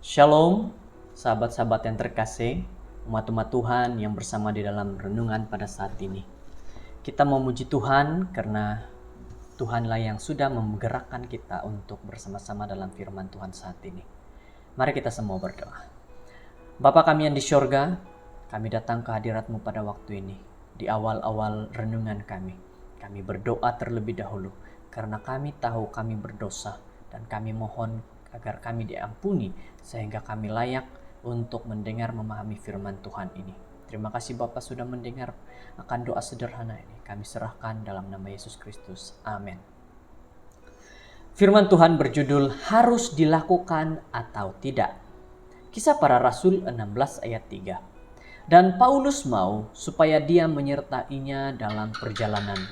Shalom, sahabat-sahabat yang terkasih, umat-umat Tuhan yang bersama di dalam renungan pada saat ini. Kita memuji Tuhan karena Tuhanlah yang sudah menggerakkan kita untuk bersama-sama dalam firman Tuhan saat ini. Mari kita semua berdoa. Bapa kami yang di syurga, kami datang ke hadirat-Mu pada waktu ini. Di awal-awal renungan kami berdoa terlebih dahulu karena kami tahu kami berdosa dan kami mohon agar kami diampuni sehingga kami layak untuk mendengar memahami firman Tuhan ini. Terima kasih Bapak sudah mendengar akan doa sederhana ini. Kami serahkan dalam nama Yesus Kristus. Amin. Firman Tuhan berjudul harus dilakukan atau tidak. Kisah para Rasul 16 ayat 3. Dan Paulus mau supaya dia menyertainya dalam perjalanan.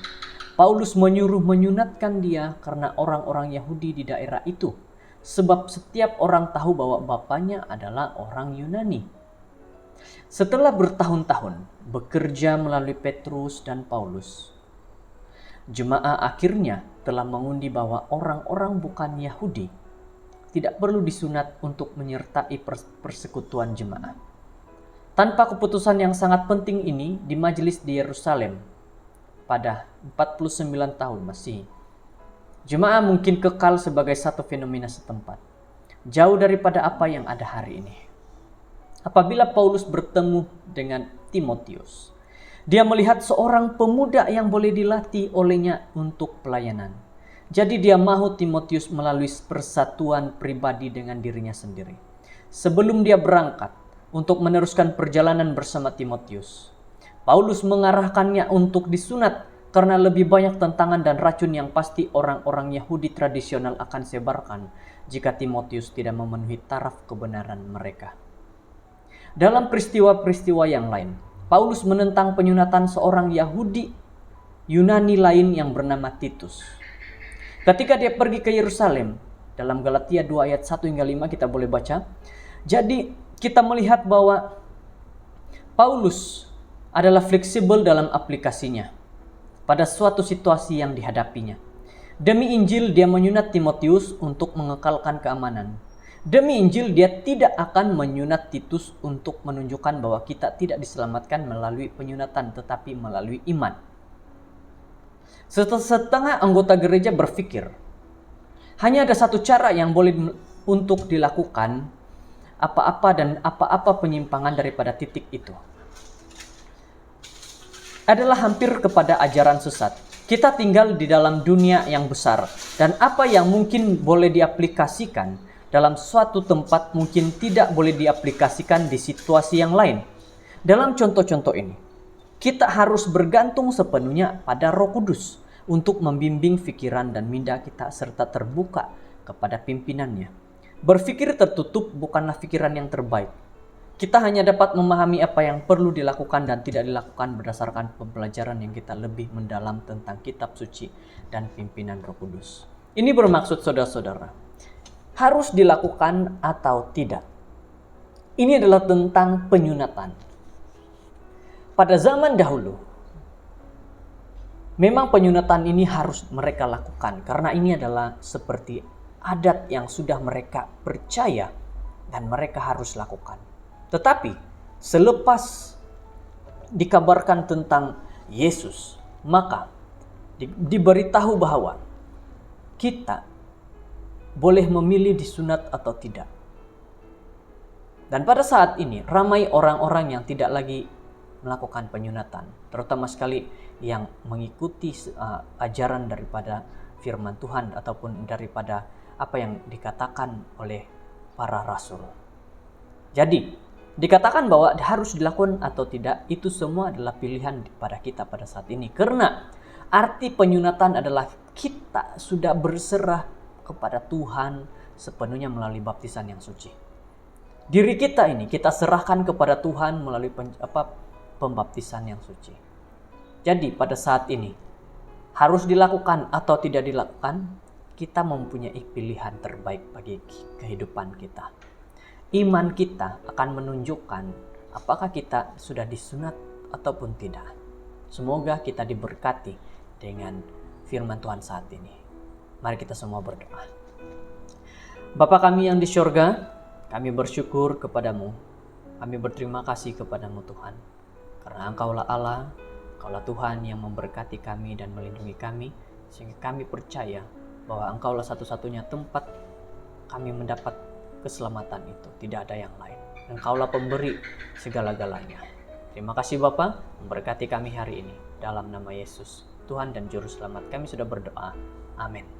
Paulus menyuruh menyunatkan dia karena orang-orang Yahudi di daerah itu. Sebab setiap orang tahu bahwa bapaknya adalah orang Yunani. Setelah bertahun-tahun bekerja melalui Petrus dan Paulus, jemaah akhirnya telah mengundi bahwa orang-orang bukan Yahudi tidak perlu disunat untuk menyertai persekutuan jemaah. Tanpa keputusan yang sangat penting ini di majelis di Yerusalem pada 49 tahun Masehi, jemaah mungkin kekal sebagai satu fenomena setempat, jauh daripada apa yang ada hari ini. Apabila Paulus bertemu dengan Timotius, dia melihat seorang pemuda yang boleh dilatih olehnya untuk pelayanan. Jadi dia mahu Timotius melalui persatuan pribadi dengan dirinya sendiri. Sebelum dia berangkat untuk meneruskan perjalanan bersama Timotius, Paulus mengarahkannya untuk disunat karena lebih banyak tentangan dan racun yang pasti orang-orang Yahudi tradisional akan sebarkan jika Timotius tidak memenuhi taraf kebenaran mereka. Dalam peristiwa-peristiwa yang lain, Paulus menentang penyunatan seorang Yahudi Yunani lain yang bernama Titus. Ketika dia pergi ke Yerusalem, dalam Galatia 2 ayat 1 hingga 5 kita boleh baca. Jadi kita melihat bahwa Paulus adalah fleksibel dalam aplikasinya pada suatu situasi yang dihadapinya. Demi Injil dia menyunat Timotius untuk mengekalkan keamanan. Demi Injil dia tidak akan menyunat Titus untuk menunjukkan bahwa kita tidak diselamatkan melalui penyunatan tetapi melalui iman. Setengah anggota gereja berpikir hanya ada satu cara yang boleh untuk dilakukan apa-apa penyimpangan daripada titik itu adalah hampir kepada ajaran sesat. Kita tinggal di dalam dunia yang besar dan apa yang mungkin boleh diaplikasikan dalam suatu tempat mungkin tidak boleh diaplikasikan di situasi yang lain. Dalam contoh-contoh ini, kita harus bergantung sepenuhnya pada Roh Kudus untuk membimbing pikiran dan minda kita serta terbuka kepada pimpinannya. Berpikir tertutup bukanlah pikiran yang terbaik. Kita hanya dapat memahami apa yang perlu dilakukan dan tidak dilakukan berdasarkan pembelajaran yang kita lebih mendalam tentang kitab suci dan pimpinan Roh Kudus. Ini bermaksud saudara-saudara, harus dilakukan atau tidak. Ini adalah tentang penyunatan. Pada zaman dahulu, memang penyunatan ini harus mereka lakukan karena ini adalah seperti adat yang sudah mereka percaya dan mereka harus lakukan. Tetapi selepas dikabarkan tentang Yesus, maka diberitahu bahwa kita boleh memilih disunat atau tidak. Dan pada saat ini ramai orang-orang yang tidak lagi melakukan penyunatan, terutama sekali yang mengikuti ajaran daripada firman Tuhan ataupun daripada apa yang dikatakan oleh para rasul. Jadi dikatakan bahwa harus dilakukan atau tidak, itu semua adalah pilihan pada kita pada saat ini. Karena arti penyunatan adalah kita sudah berserah kepada Tuhan sepenuhnya melalui baptisan yang suci. Diri kita ini kita serahkan kepada Tuhan melalui pembaptisan yang suci. Jadi pada saat ini harus dilakukan atau tidak dilakukan, kita mempunyai pilihan terbaik bagi kehidupan kita. Iman kita akan menunjukkan apakah kita sudah disunat ataupun tidak. Semoga kita diberkati dengan firman Tuhan saat ini. Mari kita semua berdoa. Bapa kami yang di syurga, Kami bersyukur kepadamu, kami berterima kasih kepadamu Tuhan, karena Engkaulah Allah, Engkaulah Tuhan yang memberkati kami dan melindungi kami, sehingga kami percaya bahwa Engkaulah satu-satunya tempat kami mendapat keselamatan itu, tidak ada yang lain. Engkaulah pemberi segala-galanya. Terima kasih Bapa, memberkati kami hari ini. Dalam nama Yesus, Tuhan dan Juru Selamat kami sudah berdoa. Amin.